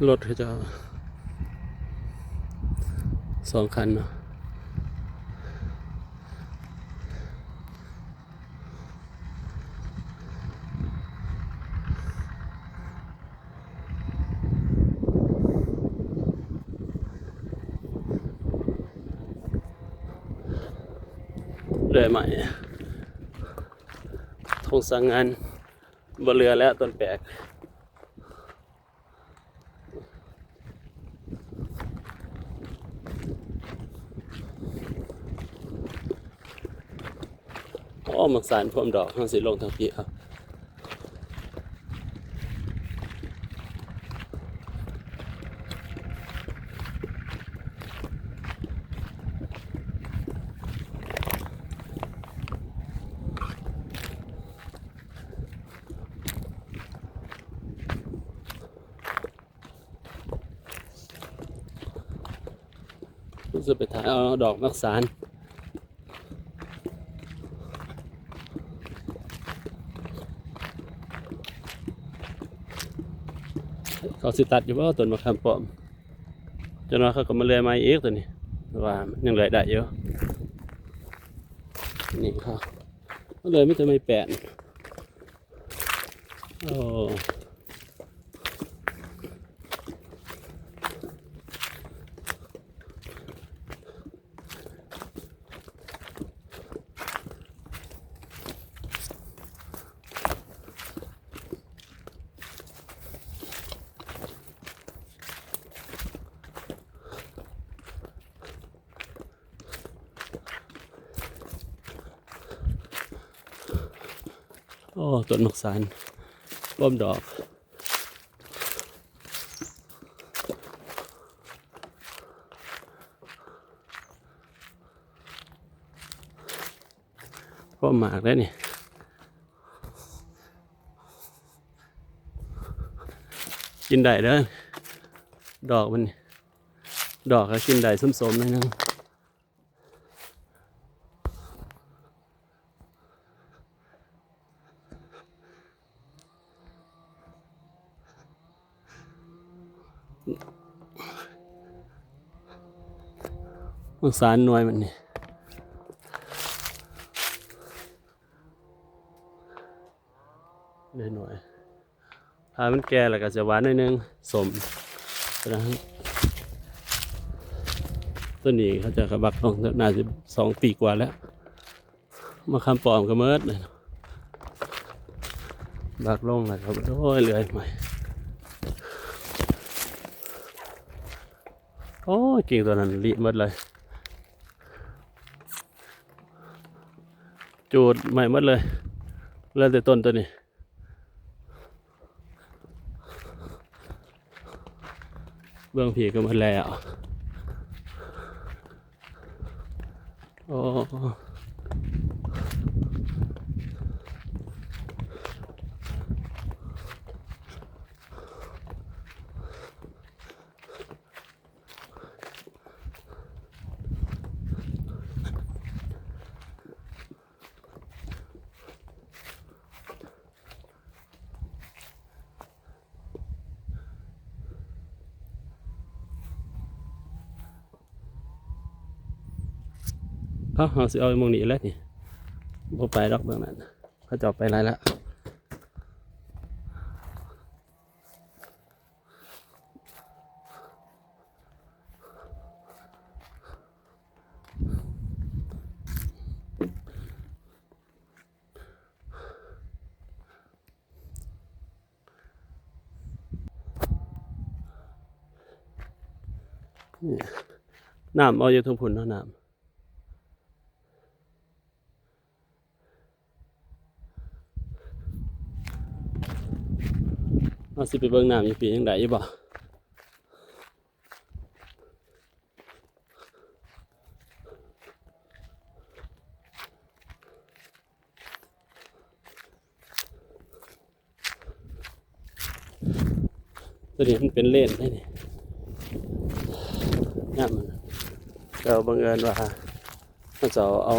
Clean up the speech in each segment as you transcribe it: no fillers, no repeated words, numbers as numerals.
รถเขาจะ2 คันเนาะเรื่อยใหม่ทงสังงานบนเรือแล้วต้นแปลกหมักสารพร้อมดอกทั้งสีลงทั้งพี่ครับจะไปถ่ายเอาดอกมักสารเขาสิตัดอยู่ว่าต้นมะขามป้อมจนว่าเขาก็มาเลื่อยไม้อีกตัวนี้ว่ายังเหลือได้เยอะนี่เขาเลยไม่จะไม่แปลนโอ้ต้นมะสารป้อมดอกป้อมหมากแล้วนี่กินได้เด้อดอกมันดอกก็กินได้ส้มๆเลยนะมะสารหน่วยมันนี่หน่อยพามันแก่แล้วก็จะหวานหน่อยนึงสมนะต้นนี้เขาจะกระบักลงน่าจะ2 ปีกว่าแล้วมาคำปอมกระเมิดเลยบักลงเลยครับโอ้ยเลยใหม่โอ้ยกิ่งตัวนั้นรีบหมดเลยจูดใหม่หมดเลยเริ่มแต่ต้นตัวนี้เบื้องผีก็หมดแล้วโอ้เขาสิเอามองนี้แล้วนี่พอไปดอกเบื้องนั้นเขาจะไปไรแล้วน้ำเอาอยู่ทั้งพุ่นเนาะน้ำเอาสิไปเบิ่งน้ำอยู่ปียังไงอยู่บ่ตัวนี้มันเป็นเล่นได้นี่น้ำมันเราบังเอิญว่ามันจะเอา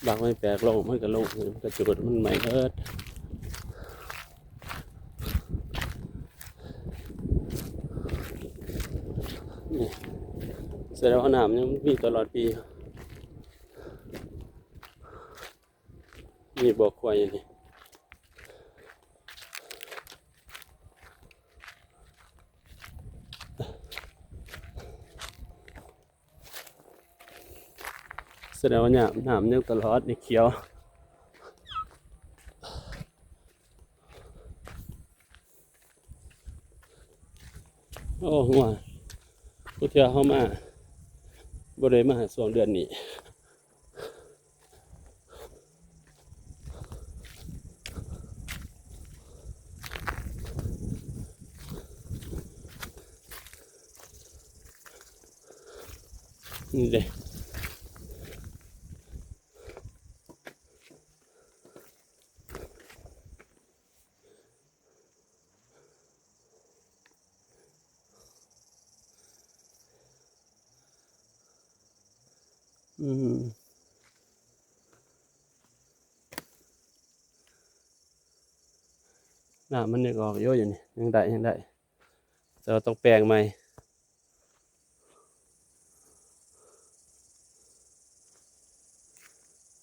บางไม่แปลกลงมันก็ลงมันก็จุดมันใหม่เอิด แสดงว่าน้ำยังมีตลอดปีมีบ่อควายอย่างนี้แสดงว่าน้ำยังตลอดนี่เขียวโอ้หัวผู้เที่ยวเข้ามาบริมาส่วงเดือนนี้นี่เลยน้ำมันยังออกเยอะอยู่นี่ยังได้แต่เราต้องแปลงใหม่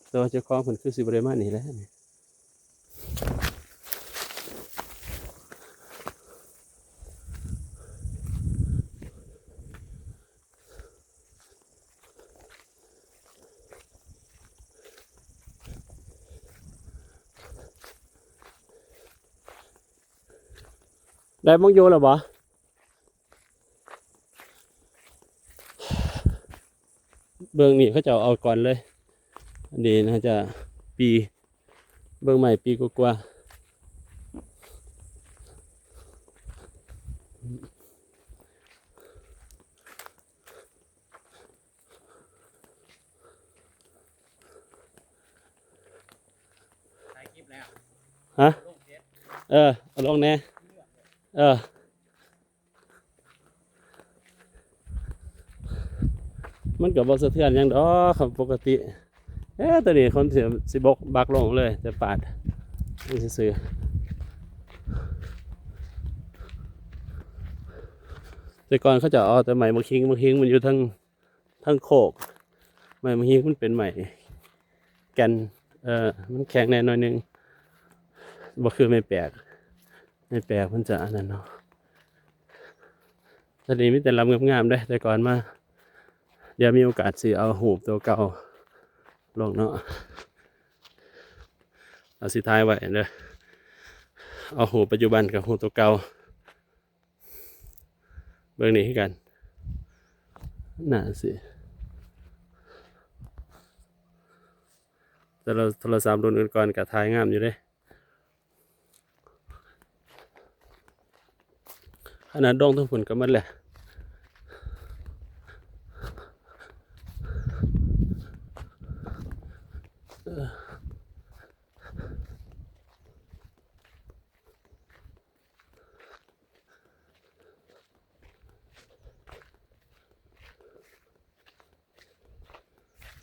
แต่ว่าเจ้าของผลคือสิบริมานี่แหละนี่ได้มังโยแล้วบ่เบื้องนี่เขาจะเอาก่อนเลยอันนี้นะจะปีเบื้องใหม่ปีกว่าฮะเอาลงแน่มันกับบสะเทือนยังดอกครับปกติตัวนี้คนสิบกบักลงเลยจะปาดนี่ซื้อแต่ก่อนเขาจะเอาแต่ใหม่มาคิงมันอยู่ทั้งโคกใหม่มาคิงมันเป็นใหม่แกนมันแข็งแน่นอนนึงบ่คือไม่แปลกมันจะอันนั้นเนาะตอนนี้มีแต่ลำงามๆได้แต่ก่อนมาเดี๋ยวมีโอกาสสิเอาหูบตัวเก่าลงเนาะเอาสิท้ายไว้เด้อเอาหูปัจจุบันกับหูตัวเก่าเบิ่งนี่คือกันน่าสิแต่เราโทรศัพท์รุ่นอื่นก่อนกับท้ายงามอยู่เด้ขนาดดงทั้งฝุ่นก็มันแหละ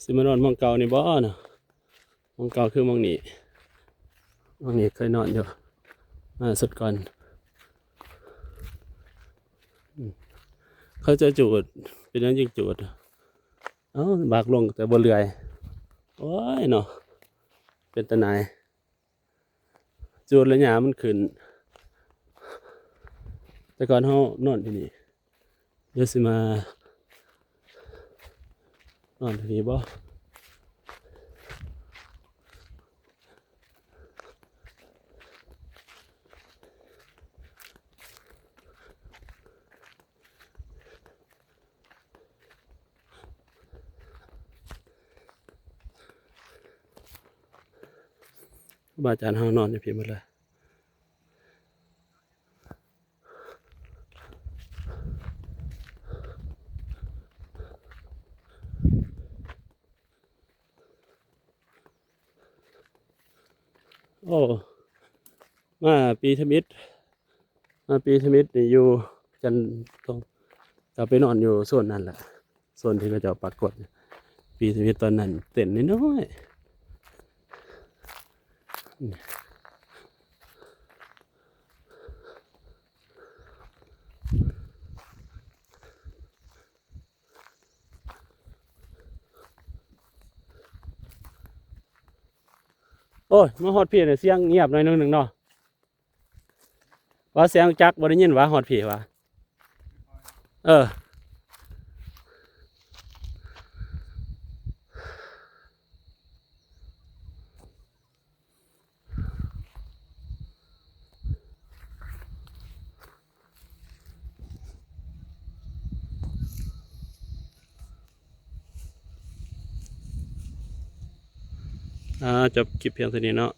สิมานอนมองเก่านี่บ่เนาะมองเก่าคือมองนี่เคยนอนอยู่สุดก่อนเขาจะจูดเป็นนั้นยิ่งจูดบากลงแต่บนเรือโอ้ยเนาะเป็นตะนายจูดแล้วหยามันขึ้นแต่ก่อนเขานอนที่นี่เดี๋ยวสิมานอนที่นี่บ่บาอาจารย์เขานอนอยู่พี่หมดเลยโอ้มาปีทมิตรนี่อยู่กันตรงจะไปนอนอยู่ส่วนนั้นแหละส่วนที่เขาจะปรากฏปีทมิตรตอนนั้นเต้นน้อย โอ้ยมาฮอดพี่เนี่ยเสียงเงียบหน่อยนึงเนาะว่าเสียงจักรบ่ได้ยินว่าฮอดพี่ว่าเออจบคลิปเพียงเท่านี้เนาะ